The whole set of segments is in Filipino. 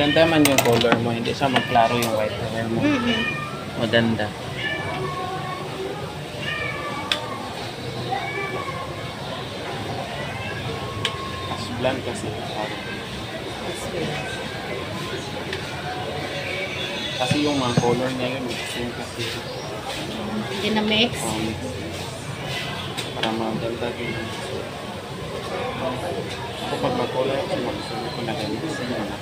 Maganda man yung color mo, hindi siya magklaro yung white hair mo. Maganda. As blonde kasi. Kasi yung mga color niya yun, mixing kasi. Hindi na mix. Para maganda din. Ako pag mag-color ako, magsusunod ko na ganito sa mga.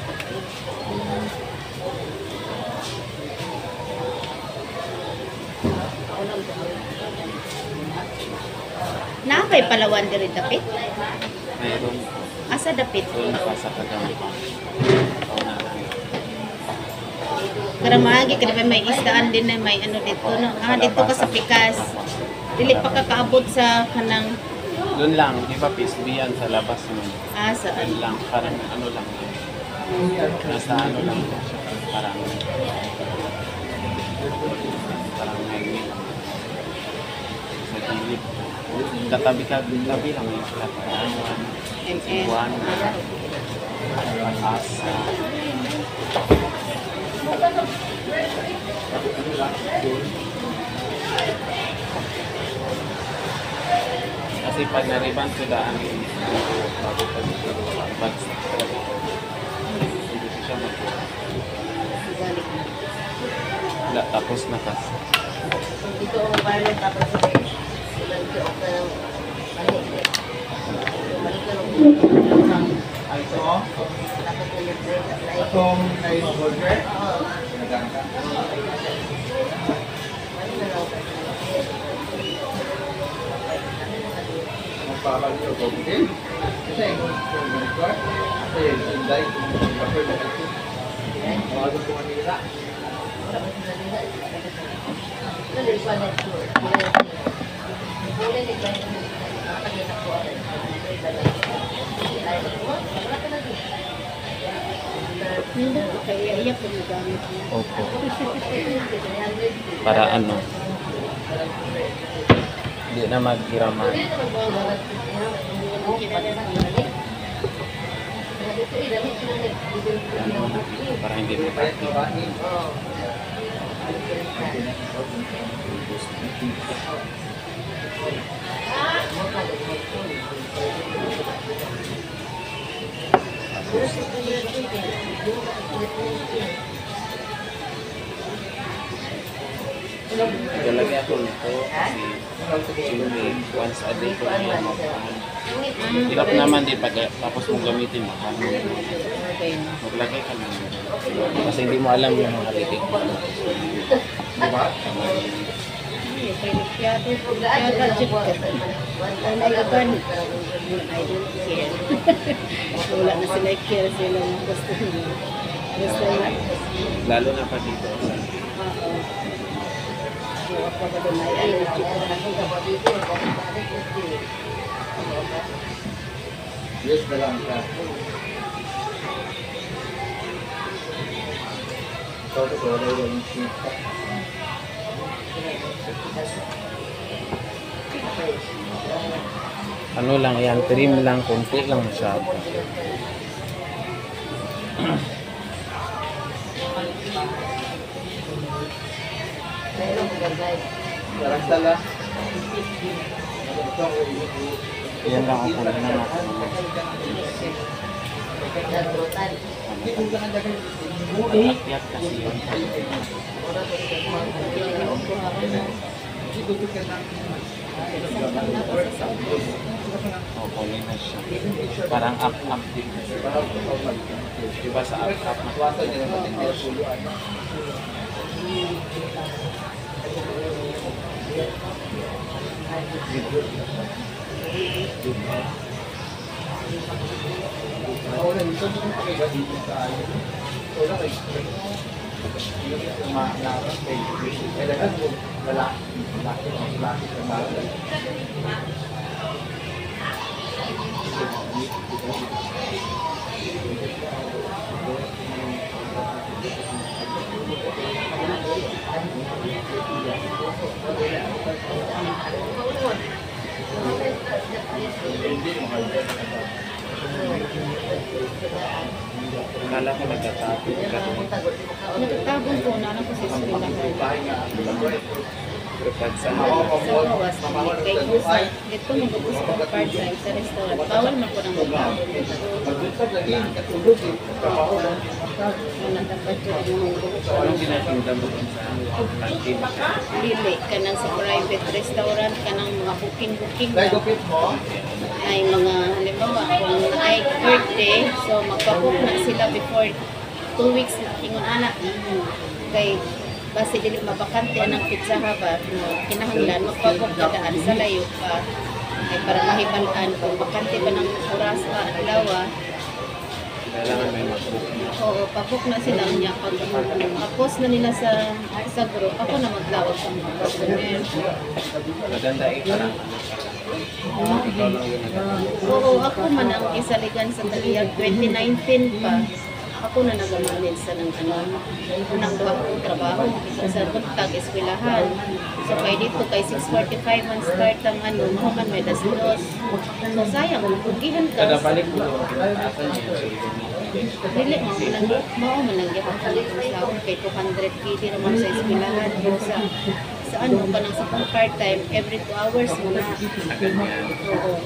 Nakakay palawan diri dapit? Mayroon Asa dapit? doon pa sa Kagamapan. Karamagi kada may isdaan din na may ano dito no. Dito ka sa Pikas. Dili pa ka kaabot sa kanang Doon lang, di ba pisbiyan sa labas naman. saan? Doon lang, parang ano lang. Nasa ano lang. Parang highway lang. Sa gilid. Katabi lang yung flat. Buwan. Asa. Kasi pag nariban ko daan yung bago pa dito ang bags hindi siya magbuha. Wala, tapos na kasi. Dito ang environment tapos sa Ay, ito. Itong ice burger. Magpapal nyo ito. Kasi yung burger. Kasi yung sunday. Yung burger na ito. Mga gusto manila. Hindi ko kaya iya po nagamit mo. Opo. Para ano? Hindi na maghiraman. Para hindi mo Galagi ako nito kasi once a day ko na lang magpahan. Hirap naman di pag tapos mong gamitin mo. Maglagay ka lang. Kasi hindi mo alam yung mga litik mo. Diba? Wala na sila care sila ng gusto nila. Lalo na pa dito. Ako ba doon ay allergic Yes, dalang ka. Ito yung sita. Ano lang yan, trim lang, konti lang masyado. Dalang tala. Yan lang ako na naman. Akyat kasi yun. Kunin na siya. Parang up din. Diba sa up Akala ko nagtatapos ka. Nagtabong po na ako sa eskwelahan. Pero pag sa Sa bawas, kay Kusa, dito mag-ubus ko part-time sa restaurant. Bawal man ko ng magtabong. Wala dapat yun. anong ginatinda mo dun sa canteen? Dili ka nang sa private restaurant, ka nang mga booking-booking Dahil na. gupit mo, Ay mga halimbawa kung ay birthday, so magpabook na sila before 2 weeks ingon anak kay base dili mabakante ang pizza haba no kinahanglan magpabook ka daan sa layo pa ay para mahibalan kung bakante ba ng oras ka adlaw. Kailangan may mag-book na. Oo, pabook na sila niya pag post na nila sa group ako na maglawag sa mga customer. Maganda parang ikaw lang yung Oo, ako man ang isaligan sa taliyag 2019 pa. Ako na nagamanid sa ng unang duha kong trabaho sa buntag eskwelahan. So kay dito kay 6:45 man start ang mahuman may dasdos. So sayang bugihan ka. kada balik mo asan yung Dili mao man lang gyapon sa sahod kay 200 KD naman sa eskwelahan sa ano pa nang sa part-time every 2 hours mo na. Oo,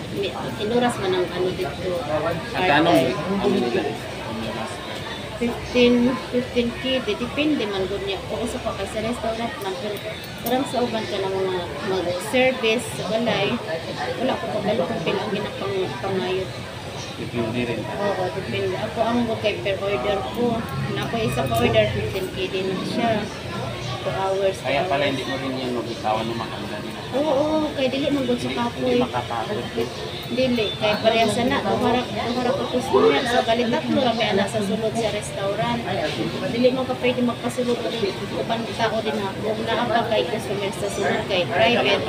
inuras man ang ano dito. at anong ano nila? 15 KD, depende man gud niya. Kung usa pa kay sa restaurant man, pero parang sa uban ka ng mga mag-service sa balay, wala ko kabalo kung pila ang ginapangayot. Depende rin. Oo, depende. Ako ang mo kay per order ko. Na ako isa pa order, 15 KD na siya. 2 hours. Kaya pala hindi mo rin yan mabitawan ng makanda nila. Oo, kay dili man gud sa Hindi kapoy. makapagod. Dili, kay parehasa na, kuharap ko customer. So, galit tatlo kami anak sa sulod sa restaurant. Dili mo ka pwede magpasulod ulit. Kupan tao din ako. Kung naapa kay customer sa sulod kay private.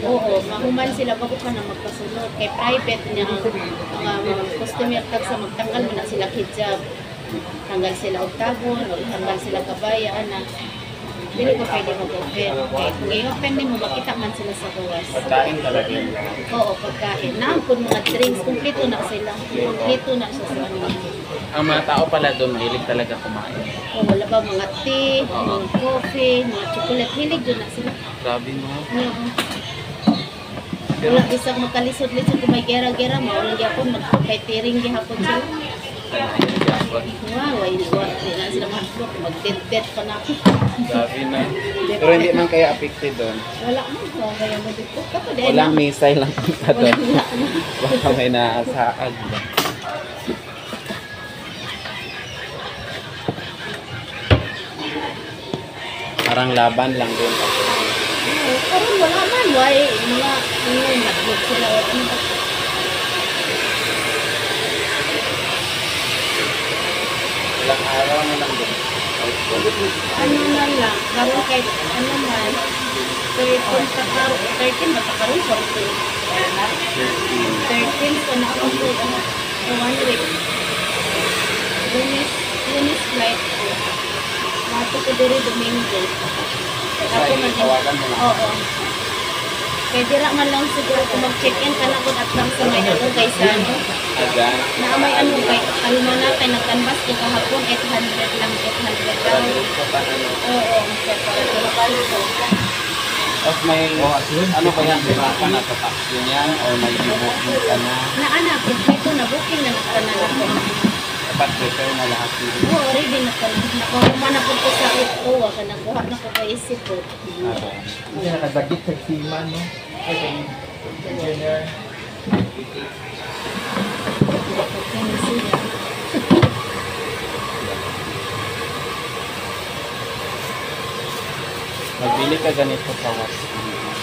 Oo, mahuman sila bago ka na magpasulod. Kay private niya ang mga customer tag sa magtanggal mo na sila hijab. Tanggal sila og tabon, o tanggal sila kabaya, anak. Dili ko pwede mag-open. Okay, kung i-open din mo, makita man sila sa gawas. Pagkain talaga yun. Oo, pagkain. Naampun mga drinks, kumpleto na sila. Kumpleto na siya sa ano. Ang mga tao pala doon, mahilig talaga kumain. O wala ba mga tea, mga coffee, mga chocolate. Hilig doon na sila. Grabe mo. Oo. Wala isang makalisod-lisod kung may gera-gera, maulang yapon, mag-catering gihapon sila. Wow, ay di na sila mag-dead pa na ako. Grabe na. Pero hindi man kaya affected doon. Wala mo, kaya mo dito. Kato din. Walang missile lang punta doon. Wala. Baka may naasaag ba. Parang laban lang doon. Karon wala man, why mga naglog sila o ano. Ilang araw na lang doon. Ano na lang, karon kay ano man, 13 pa karon, 13 ba pa karon 14. 13 pa na ako po, ano, 1 week. Lunes flight ko. Mato ko diri Domingo. Ako man Tawagan mo lang. Oo. Kaya dira man lang siguro kung mag-check-in ka na kung at lang sa may ano kay sa ano. Aga. Na may ano kay almana kay nagkanbas ko kahapon 800 lang 800 daw. So, ano. Oo, kaya para lokal ko. Tapos may, ano ba yan? Diba ka na sa taxi niyan? Or may booking ka na? Na anak, ito na booking na nagkanan ako. Dapat prepare na lahat dito. Oo, already nakuha na po ko sa uwa ka nakuha na ko kay isip ko. hindi nakadagit sa sima, no? Ay, sa engineer. Magbili ka ganito sa was.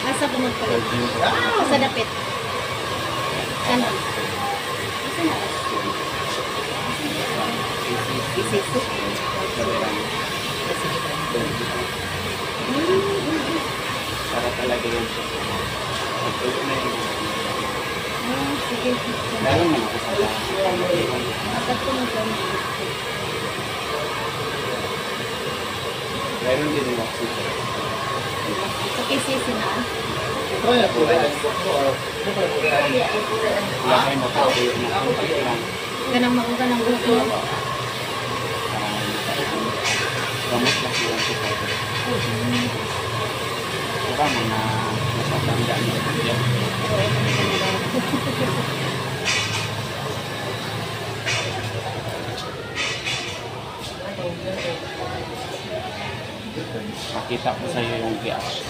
Asa ko magpalit? Sa dapit. Kanan. Asa na? Isisi. Para talaga yun siya. Pagtuloy na yun. Sige. Meron man ako sa bahay. Atat ko magpalit. Meron din yung oxygen. Sa kisisi na. Try na po rin. Lagay mo pa tuyo na konti lang. Ganang gusto. Gamot lang silang kita. Diba mga masatanda na yan. Makita ko sa iyo yung reaction.